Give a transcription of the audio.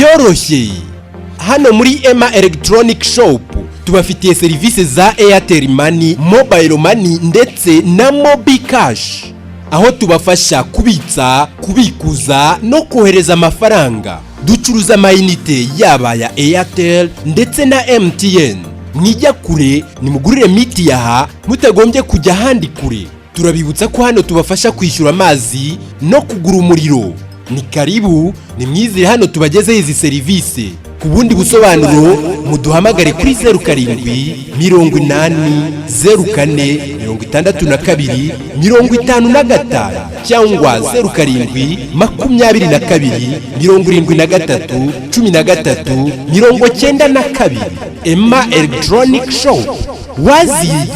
byoroshye. Hano muri Emma Electronic Shop tubafitiye serivisi za Airtel Money, Mobile Money ndetse na Mobi Cash, aho tubafasha kubitsa, kubikuza no kohereza amafaranga. Ducuruza amayinite yaba ya Airtel ndetse na MTN. Mwijya kure nimugurire miti yaha mutagombye kujya handi kure. Turabibutsa ko hano tubafasha kwishyura amazi no kugura umuriro. Ni karibu, ni mwizire hano tubagezeho izi serivisi. Ku bundi busobanuro muduhamagare kuri 07 04 62 55 cyangwa 07 22 73 92. Emma Electronic Shop, waziye.